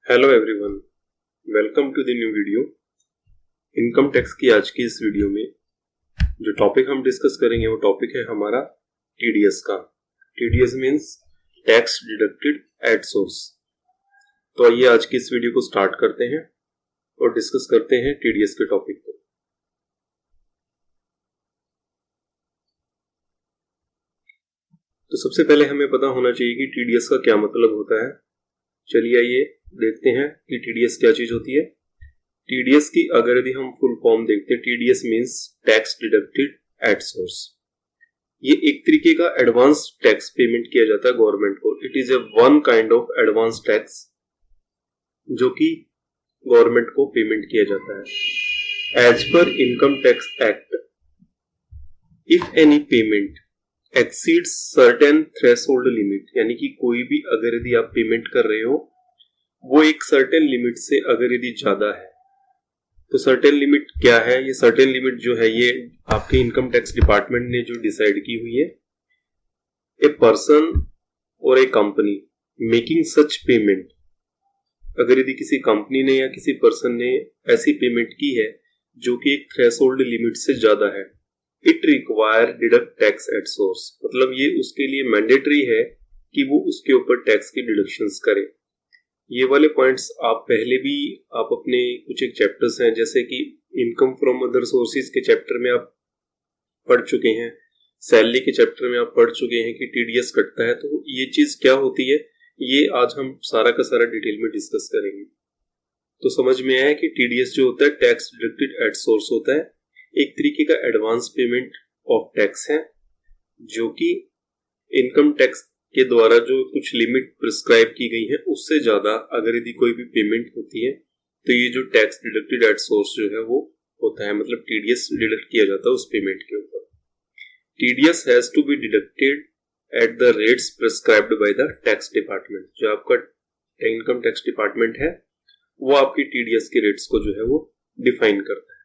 Hello everyone, welcome to the new video. Income tax की आज की इस वीडियो में जो टॉपिक हम डिस्कस करेंगे वो टॉपिक है हमारा टीडीएस का। TDS means tax deducted at source. तो आइए आज की इस वीडियो को स्टार्ट करते हैं और डिस्कस करते हैं टीडीएस के टॉपिक को। तो सबसे पहले हमें पता होना चाहिए कि टीडीएस का क्या मतलब होता है। चलिए आइए देखते हैं कि टीडीएस क्या चीज होती है। टीडीएस की अगर यदि हम फुल फॉर्म देखते हैं, TDS means tax deducted at source. ये एक तरीके का एडवांस टैक्स पेमेंट किया जाता है गवर्नमेंट को। It is a one kind of advance tax जो कि गवर्नमेंट को पेमेंट किया जाता है। As per income tax act, if any payment exceeds certain threshold limit, यानी कि कोई भी अगर यदि आप पेमेंट कर रहे हो वो एक सर्टेन लिमिट से अगर यदि ज्यादा है, तो सर्टेन लिमिट क्या है? ये सर्टेन लिमिट जो है ये आपके इनकम टैक्स डिपार्टमेंट ने जो डिसाइड की हुई है। ए पर्सन और ए कंपनी मेकिंग सच पेमेंट, अगर यदि किसी कंपनी ने या किसी पर्सन ने ऐसी पेमेंट की है जो कि एक थ्रेशोल्ड लिमिट से ज्यादा है, it require deduct tax at source. मतलब ये उसके लिए मैंडेटरी है कि वो उसके ऊपर टैक्स की डिडक्शंस करे। ये वाले पॉइंट्स आप पहले भी आप अपने कुछ एक चैप्टर्स हैं जैसे कि इनकम फ्रॉम अदर सोर्सेज के चैप्टर में आप पढ़ चुके हैं, सैलरी के चैप्टर में आप पढ़ चुके हैं कि टीडीएस कटता है। तो ये चीज क्या होती है ये आज हम सारा का सारा डिटेल में डिस्कस करेंगे। तो समझ में आया कि टीडीएस जो होता है टैक्स डिडक्टेड एट सोर्स होता है, एक तरीके का एडवांस पेमेंट ऑफ टैक्स है जो कि इनकम टैक्स के द्वारा जो कुछ लिमिट प्रिस्क्राइब की गई है उससे ज्यादा अगर यदि कोई भी पेमेंट होती है तो ये जो टैक्स डिडक्टेड एट सोर्स जो है वो होता है। मतलब टीडीएस डिडक्ट किया जाता है उस पेमेंट के ऊपर। TDS has to be deducted at the rates prescribed by the tax department. जो आपका इनकम टैक्स डिपार्टमेंट है वो आपकी टीडीएस के रेट्स को जो है वो डिफाइन करता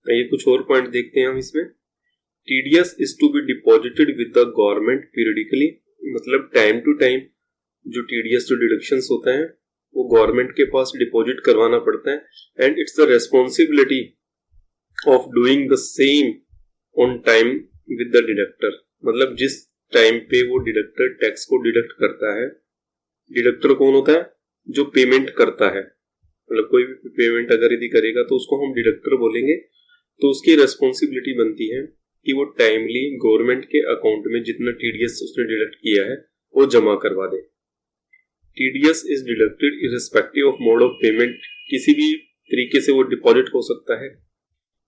है। ये कुछ और पॉइंट देखते हैं हम इसमें। TDS is to be deposited with the government periodically, मतलब टाइम टू टाइम जो टीडीएस जो डिडक्शंस होता है वो गवर्नमेंट के पास डिपॉजिट करवाना पड़ता है। And it's the responsibility of doing the same on time with the deductor. मतलब जिस टाइम पे वो डिडक्टर टैक्स को डिडक्ट करता है, डिडक्टर कौन होता है? जो पेमेंट करता है। मतलब कोई भी पेमेंट अगर यदि करेगा तो उसको हम डिडक्टर बोलेंगे। तो उसकी रेस्पॉन्सिबिलिटी बनती है कि वो टाइमली गवर्नमेंट के अकाउंट में जितना टीडीएस उसने डिडक्ट किया है वो जमा करवा दे। TDS is deducted irrespective of mode of payment. किसी भी तरीके से वो डिपॉजिट हो सकता है,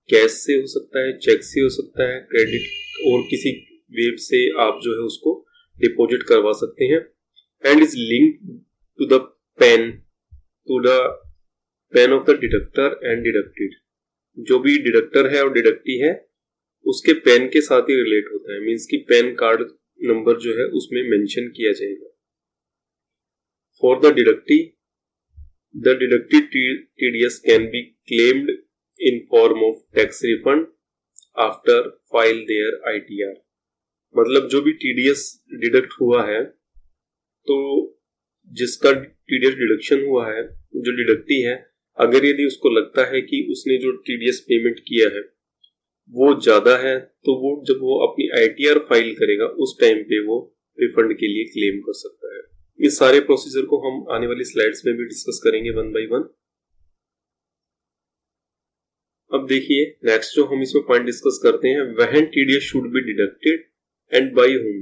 कैश से हो सकता है, चेक से हो सकता है, क्रेडिट और किसी वेब से आप जो है उसको डिपॉजिट करवा सकते हैं। And is linked to the PAN of the deductor and deducted. जो भी डिडक्टर है और डिडक्टी है उसके पेन के साथ ही रिलेट होता है। मींस कि पेन कार्ड नंबर जो है उसमें मेंशन किया जाएगा। For the deductee, the deducted TDS can be claimed in form of tax refund after file there ITR. मतलब जो भी टीडीएस डिडक्ट हुआ है, तो जिसका टीडीएस डिडक्शन हुआ है, जो डिडक्टी है, अगर यदि उसको लगता है कि उसने जो टीडीएस पेमेंट किया है वो ज्यादा है, तो वो जब वो अपनी आईटीआर फाइल करेगा उस टाइम पे वो रिफंड के लिए क्लेम कर सकता है। इस सारे प्रोसीजर को हम आने वाली स्लाइड्स में भी डिस्कस करेंगे वन बाय वन। अब देखिए नेक्स्ट जो हम इसमें पॉइंट डिस्कस करते हैं, when TDS should be deducted and by whom,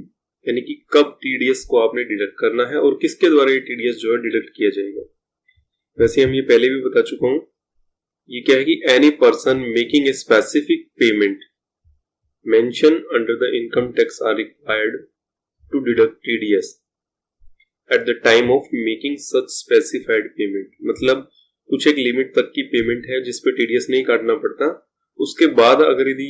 यानी कि कब टीडीएस को आपने डिडक्ट करना है और किसके द्वारा ये टीडीएस जो है डिडक्ट किया जाएगा। वैसे हम ये पहले भी बता चुका हूं। ये क्या है कि any person making a specific payment mention under the income tax are required to deduct TDS at the time of making such specified payment. मतलब कुछ एक लिमिट तक की पेमेंट है जिस पे टीडीएस नहीं काटना पड़ता, उसके बाद अगर यदि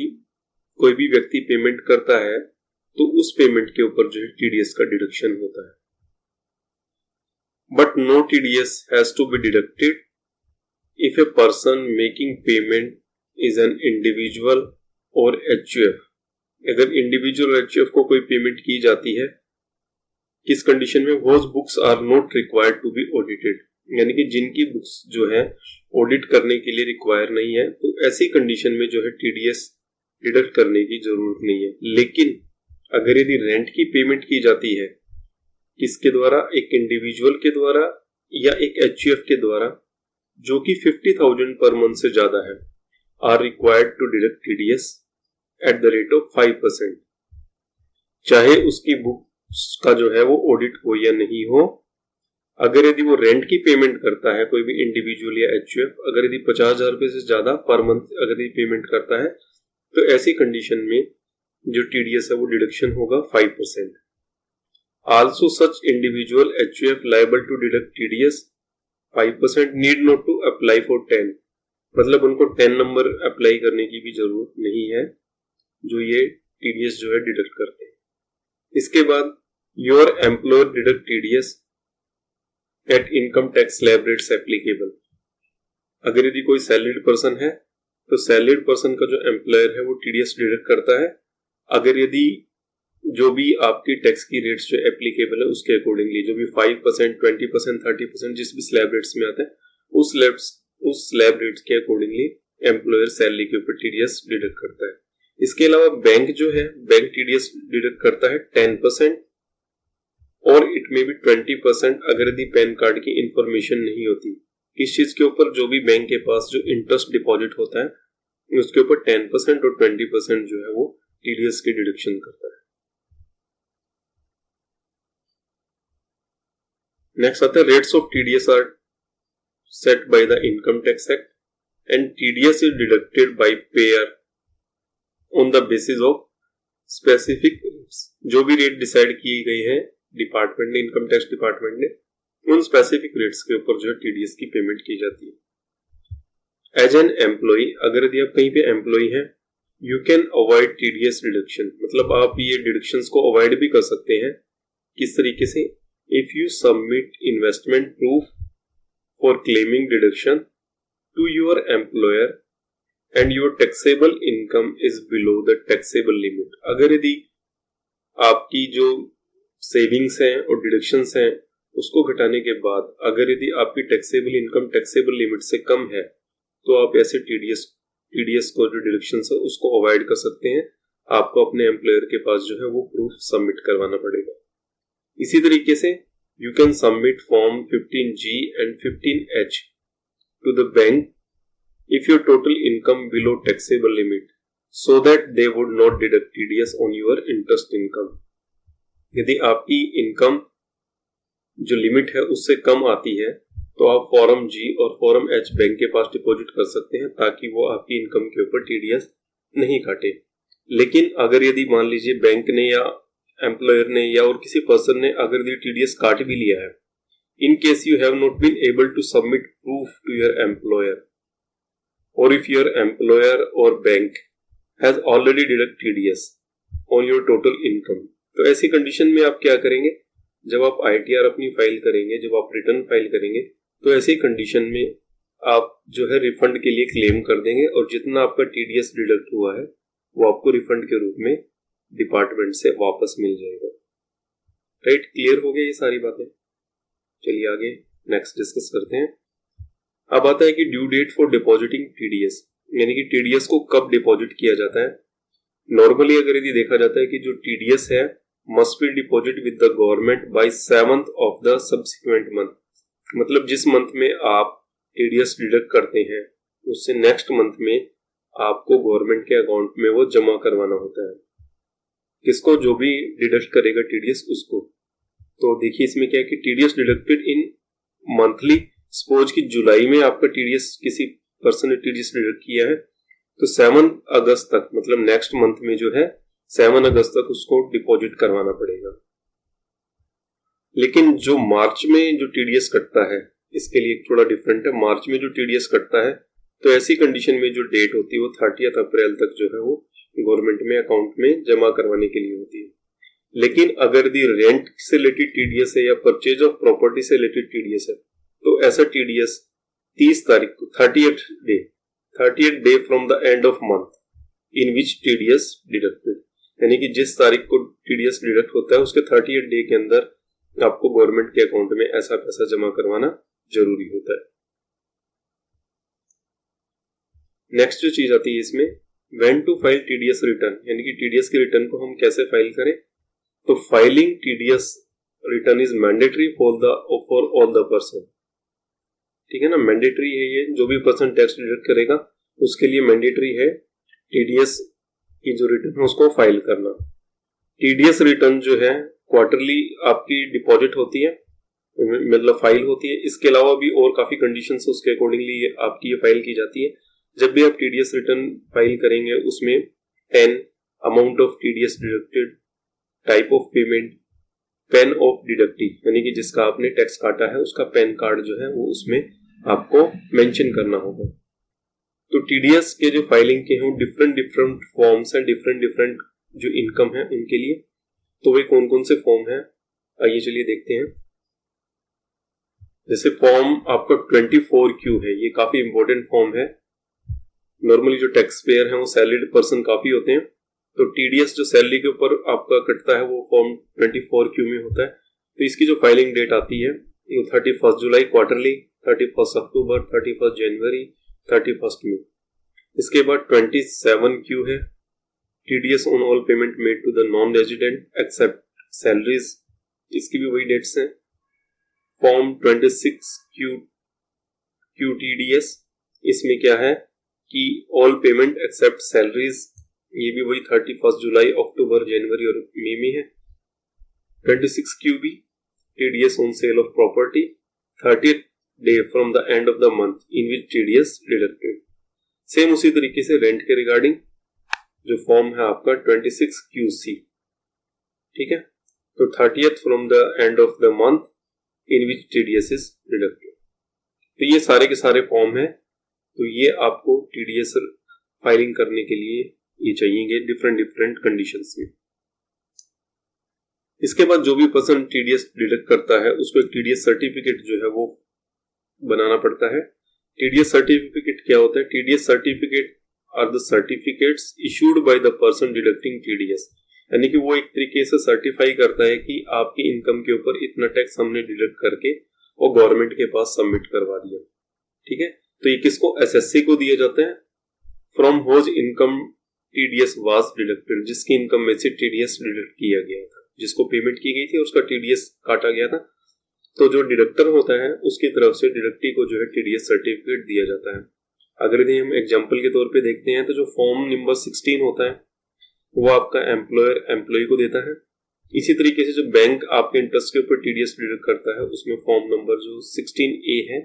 कोई भी व्यक्ति पेमेंट करता है तो उस पेमेंट के ऊपर जो है टीडीएस का डिडक्शन होता है। But no TDS has to be deducted if a person making payment is an individual or HUF। अगर इंडिविजुअल और HUF को कोई पेमेंट की जाती है, किस कंडीशन में? Whose books are not required to be audited। यानी कि जिनकी बुक्स जो है ऑडिट करने के लिए रिक्वायर नहीं है, तो ऐसी कंडीशन में जो है टीडीएस डिडक्ट करने की जरूरत नहीं है। लेकिन अगर यदि रेंट की पेमेंट की जाती है किसके द्वारा, एक इंडिविजुअल के द्वारा या एक एचयूएफ के द्वारा, जो कि 50,000 पर मंथ से ज्यादा है, are required to deduct TDS at the rate of 5%, चाहे उसकी बुक का जो है वो ऑडिट हो या नहीं हो। अगर यदि वो रेंट की पेमेंट करता है, कोई भी इंडिविजुअल या एचयूएफ, अगर यदि 50,000 रुपए से ज्यादा पर मंथ अगर यदि पेमेंट करता है, तो ऐसी कंडीशन में जो टीडीएस है वो डिडक्शन होगा 5%। Also such individual HUF liable to deduct TDS 5% need not to apply for 10, मतलब उनको 10 नंबर अप्लाई करने की भी जरूरत नहीं है जो ये टीडीएस जो है डिडक्ट करते हैं। इसके बाद your employer deduct TDS at income tax slab rates applicable. अगर यदि कोई सैलरीड पर्सन है तो सैलरीड पर्सन का जो एम्प्लॉयर है वो टीडीएस डिडक्ट करता है। अगर यदि जो भी आपकी टैक्स की रेट्स जो एप्लीकेबल है उसके अकॉर्डिंगली, जो भी 5%, 20%, 30% जिस भी स्लैब रेट्स में आते हैं उस स्लैब रेट्स के अकॉर्डिंगली एम्प्लॉयर सैलरी के ऊपर टीडीएस डिडक्ट करता है। इसके अलावा बैंक जो है, बैंक टीडीएस डिडक्ट करता है 10% और इट में भी 20% अगर यदि पैन कार्ड की इंफॉर्मेशन नहीं होती। इस चीज के ऊपर जो भी बैंक के पास जो इंटरेस्ट डिपॉजिट होता है उसके ऊपर 10% और 20% जो है वो टीडीएस की डिडक्शन करता है। नेक्स्ट आता है rates of TDS are set by the income tax act and TDS is deducted by payer on the basis of specific rates. जो भी रेट डिसाइड किए गए हैं डिपार्टमेंट ने, इनकम टैक्स डिपार्टमेंट ने, उन स्पेसिफिक रेट्स के ऊपर जो है टीडीएस की पेमेंट की जाती है। एज एन एम्प्लॉय, अगर यदि आप कहीं पे एम्प्लॉय हैं, you can avoid TDS deduction, मतलब आप ये डिडक्शंस को अवॉइड भी कर सकते हैं। किस तरीके से? If you submit investment proof for claiming deduction to your employer and your taxable income is below the taxable limit. अगर यदि आपकी जो सेविंग्स हैं और डिडक्शंस हैं उसको घटाने के बाद अगर यदि आपकी टैक्सेबल इनकम टैक्सेबल लिमिट से कम है, तो आप ऐसे टीडीएस को जो डिडक्शंस है उसको अवॉइड कर सकते हैं। आपको अपने एम्प्लॉयर के पास जो है वो प्रूफ सबमिट करवाना पड़ेगा। इसी तरीके से you can submit form 15G and 15H to the bank if your total income below taxable limit so that they would not deduct TDS on your interest income। यदि आपकी इनकम जो limit है उससे कम आती है तो आप फॉर्म G और फॉर्म H बैंक के पास डिपॉजिट कर सकते हैं ताकि वो आपकी इनकम के ऊपर TDS नहीं काटे। लेकिन अगर यदि मान लीजिए बैंक ने या एम्प्लॉयर ने या और किसी पर्सन ने अगर यदि TDS काट भी लिया है, in case you have not been able to submit proof to your employer or if your employer or bank has already deducted TDS on your total income, तो ऐसी कंडीशन में आप क्या करेंगे? जब आप ITR अपनी फाइल करेंगे, जब आप रिटर्न फाइल करेंगे, तो ऐसी कंडीशन में आप जो है रिफंड के लिए क्लेम कर देंगे और जितना आपका TDS डिडक्ट हुआ है वो आपको रिफंड के रूप में डिपार्टमेंट से वापस मिल जाएगा। राइट, क्लियर हो गया ये सारी बातें? चलिए आगे नेक्स्ट डिस्कस करते हैं। अब आता है कि due date for depositing TDS, यानी कि टीडीएस को कब डिपॉजिट किया जाता है। नॉर्मली अगर यदि देखा जाता है कि जो टीडीएस है must be deposit with the government by 7th of the subsequent month, मतलब जिस मंथ में आप टीडीएस डिडक्ट करते हैं उससे नेक्स्ट मंथ में आपको गवर्नमेंट के अकाउंट में वो जमा करवाना होता है। किसको? जो भी डिडक्ट करेगा टीडीएस उसको। तो देखिए इसमें क्या है कि टीडीएस डिडक्टेड इन मंथली, सपोज कि जुलाई में आपका टीडीएस किसी पर्सन ने टीडीएस डिडक्ट किया है तो 7 अगस्त तक, मतलब नेक्स्ट मंथ में जो है 7 अगस्त तक उसको डिपॉजिट करवाना पड़ेगा। लेकिन जो मार्च में जो टीडीएस कटता है इसके लिए थोड़ा डिफरेंट है। मार्च में जो टीडीएस कटता है तो ऐसी कंडीशन में जो डेट होती है वो 30 अप्रैल तक जो है वो गवर्नमेंट में अकाउंट में जमा करवाने के लिए होती है। लेकिन अगर दी रेंट से रिलेटेड टीडीएस है या परचेज ऑफ प्रॉपर्टी से रिलेटेड टीडीएस है तो ऐसा टीडीएस 30 तारीख को 30th day from the end of month in which TDS deducted, यानी कि जिस तारीख को टीडीएस डिडक्ट होता है उसके 30th डे के अंदर आपको गवर्नमेंट के अकाउंट में ऐसा पैसा जमा करवाना जरूरी होता है। नेक्स्ट जो चीज आती है इसमें, when to file TDS return, यानी कि टीडीएस के रिटर्न को हम कैसे फाइल करें। तो filing TDS return is mandatory for all the person. ठीक है ना, मैंडेटरी है ये, जो भी पर्सन टैक्स डिडक्ट करेगा उसके लिए मैंडेटरी है टीडीएस की जो रिटर्न है उसको फाइल करना। टीडीएस रिटर्न जो है क्वार्टरली आपकी डिपॉजिट होती है, मतलब फाइल होती है। इसके अलावा भी और काफी कंडीशंस उसके अकॉर्डिंगली आपकी ये फाइल की जाती है। जब भी आप टीडीएस रिटर्न फाइल करेंगे उसमें 10 amount of TDS deducted, type of payment, pain of deductee, यानी कि जिसका आपने टैक्स काटा है उसका पैन कार्ड जो है वो उसमें आपको मेंशन करना होगा। तो टीडीएस के जो फाइलिंग के हैं डिफरेंट फॉर्म्स हैं, डिफरेंट जो इनकम है उनके लिए। तो वे कौन कौन से फॉर्म हैं, आइए चलिए देखते हैं। जैसे फॉर्म आपका 24Q है, ये काफी इंपॉर्टेंट फॉर्म है। नॉर्मली जो टैक्स पेयर है वो सैलरीड पर्सन काफी होते हैं, तो टीडीएस जो सैलरी के ऊपर आपका कटता है वो फॉर्म 24Q में होता है। तो इसकी जो फाइलिंग डेट आती है वो 31 जुलाई क्वार्टरली, 31 अक्टूबर, 31 जनवरी, 31 मई। इसके बाद 27Q है, TDS on all payment made to the non resident except salaries, इसकी भी वही डेट्स हैं। फॉर्म 26Q टीडीएस, इसमें क्या है कि ऑल पेमेंट एक्सेप्ट सैलरीज, ये भी वही 31 जुलाई, अक्टूबर, जनवरी और मई में है। 26QB TDS on sale of property, 30th day from the end of the month in which TDS deducted. Same उसी तरीके से रेंट के रिगार्डिंग जो फॉर्म है आपका 26QC, ठीक है। तो 30th from the end of the month in which TDS is deducted. तो ये सारे के सारे फॉर्म है, तो ये आपको टीडीएस फाइलिंग करने के लिए ये चाहिए डिफरेंट कंडीशंस में। इसके बाद जो भी पर्सन टीडीएस डिडक्ट करता है उसको एक टीडीएस सर्टिफिकेट जो है वो बनाना पड़ता है। टीडीएस सर्टिफिकेट क्या होता है? TDS certificate are the certificates issued by the person deducting TDS, यानी कि वो एक तरीके से सर्टिफाई करता है कि आपकी इनकम के ऊपर इतना टैक्स हमने डिडक्ट करके और गवर्नमेंट के पास सबमिट करवा दिया, ठीक है। तो ये किसको? एसएससी को दिए जाते हैं। From whose income TDS was deducted, जिसकी इनकम में से टीडीएस डिडक्ट किया गया था, जिसको पेमेंट की गई थी उसका टीडीएस काटा गया था। तो जो डिडक्टर होता है उसकी तरफ से डिडक्टी को जो है टीडीएस सर्टिफिकेट दिया जाता है। अगर यदि हम एग्जांपल के तौर पे देखते हैं तो जो फॉर्म नंबर 16 होता है वो आपका एम्प्लॉयर एम्प्लॉय को देता है। इसी तरीके से जो बैंक आपके इंटरेस्ट के ऊपर टीडीएस डिडक्ट करता है उसमें फॉर्म नंबर जो 16A है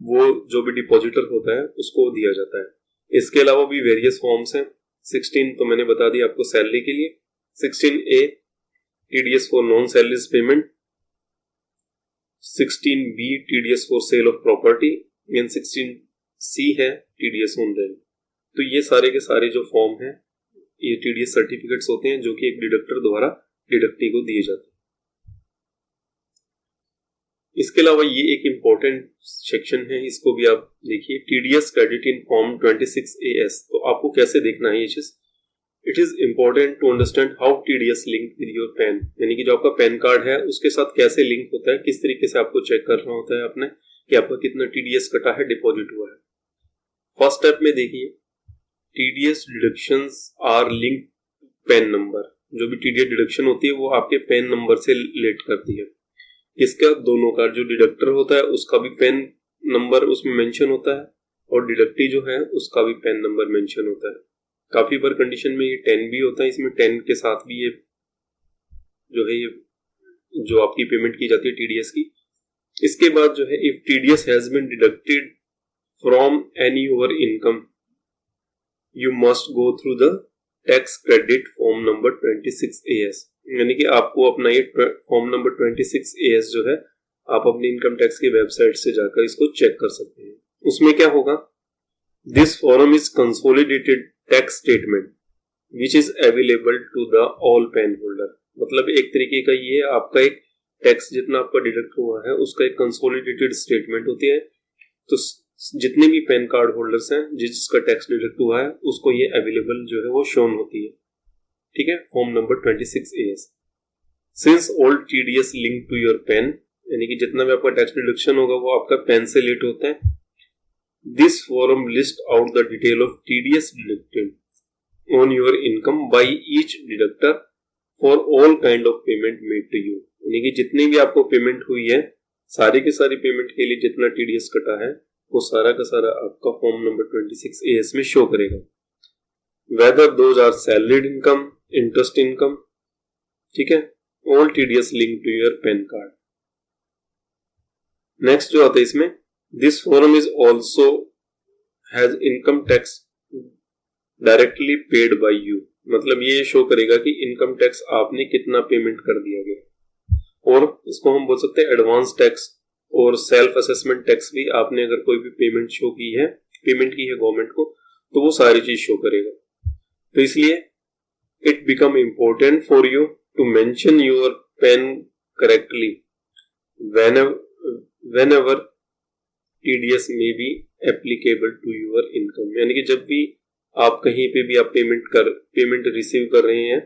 वो जो भी डिपॉजिटर होता है उसको दिया जाता है। इसके अलावा भी वेरियस फॉर्म्स हैं। 16 तो मैंने बता दिया आपको सैलरी के लिए, 16A TDS for non salaries payment, 16B TDS for sale of property and 16C है टीडीएस ऑन रेंट। तो ये सारे के सारे जो फॉर्म है ये टीडीएस सर्टिफिकेट्स होते हैं जो कि एक डिडक्टर द्वारा डिडक्टी को दिए जाते हैं। इसके अलावा ये एक इंपॉर्टेंट सेक्शन है, इसको भी आप देखिए, TDS credit in form 26AS। तो आपको कैसे देखना है ये चीज? It is important to understand how TDS link with your PAN, यानी कि जो आपका पैन कार्ड है उसके साथ कैसे लिंक होता है, किस तरीके से आपको चेक करना होता है आपने कि आपका कितना टीडीएस कटा है, डिपॉजिट हुआ है। फर्स्ट स्टेप में देखिए, TDS deductions are linked PAN number. जो भी टीडीएस डिडक्शन होती है वो आपके पैन नंबर से रिलेट करती है। इसका दोनों का जो डिडक्टर होता है उसका भी पैन नंबर उसमें मेंशन होता है और डिडक्टी जो है उसका भी पैन नंबर मेंशन होता है। काफी बार कंडीशन में ये 10 भी होता है, इसमें 10 के साथ भी ये जो है ये जो आपकी पेमेंट की जाती है टीडीएस की। इसके बाद जो है if TDS has been deducted from any your income you must go through the tax credit form number 26AS, यानी कि आपको अपना ये फॉर्म नंबर 26AS जो है आप अपनी इनकम टैक्स की वेबसाइट से जाकर इसको चेक कर सकते हैं। उसमें क्या होगा? This form is consolidated tax statement which is available to the all PAN holder. मतलब एक तरीके का ये आपका एक टैक्स जितना आपका डिडक्ट हुआ है उसका एक कंसोलिडेटेड स्टेटमेंट होती है। तो जितने भी पैन कार्ड होल्डर्स हैं जिसका टैक्स डिडक्ट हुआ है उसको ये अवेलेबल जो है वो शोन होती है, ठीक है। Form number 26AS। Since all TDS link to your PAN यानी कि जितना भी आपका टैक्स डिडक्शन होगा वो आपका पेन से लेट होता है। This form list out the detail of TDS deducted on your income by each deductor for all kind of payment made to you, यानी कि जितनी भी आपको पेमेंट हुई है सारी की सारी पेमेंट के लिए जितना टीडीएस कटा है वो सारा का सारा आपका फॉर्म नंबर 26AS में शो करेगा। Whether those are salaried income, interest income, ठीक है, all TDS link to your PAN card. Next जो आता है इसमें, this form is also has income tax directly paid by you, मतलब ये शो करेगा कि इनकम टैक्स आपने कितना पेमेंट कर दिया गया, और इसको हम बोल सकते हैं एडवांस टैक्स और सेल्फ असेसमेंट टैक्स भी। आपने अगर कोई भी पेमेंट की है गवर्नमेंट को, तो वो सारी चीज शो करेगा। तो इसलिए it become important for you to mention your PAN correctly whenever TDS may be applicable to your income, यानी कि जब भी आप कहीं पे भी आप पेमेंट रिसीव कर रहे हैं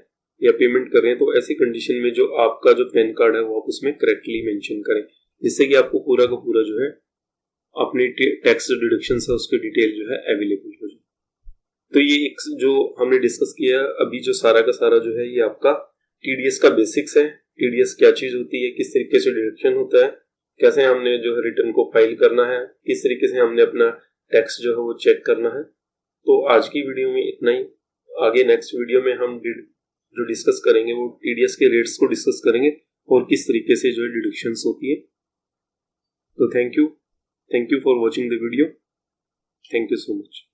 या पेमेंट कर रहे हैं, तो ऐसी कंडीशन में जो आपका जो पैन कार्ड है वो आप उसमें करेक्टली मेंशन करें, जिससे कि आपको पूरा का पूरा जो है अपनी टैक्स डिडक्शन से उसकी डिटेल जो है अवेलेबल हो जाए। तो ये एक जो हमने डिस्कस किया अभी, जो सारा का सारा जो है ये आपका टीडीएस का बेसिक्स है। टीडीएस क्या चीज होती है, किस तरीके से डिडक्शन होता है, कैसे हमने जो है रिटर्न को फाइल करना है, किस तरीके से हमने अपना टैक्स जो है वो चेक करना है। तो आज की वीडियो में इतना ही। आगे नेक्स्ट वीडियो में हम जो डिस्कस करेंगे वो टीडीएस के रेट्स को डिस्कस करेंगे और किस तरीके से जो है डिडक्शंस होती है। तो thank you for watching the video. Thank you so much.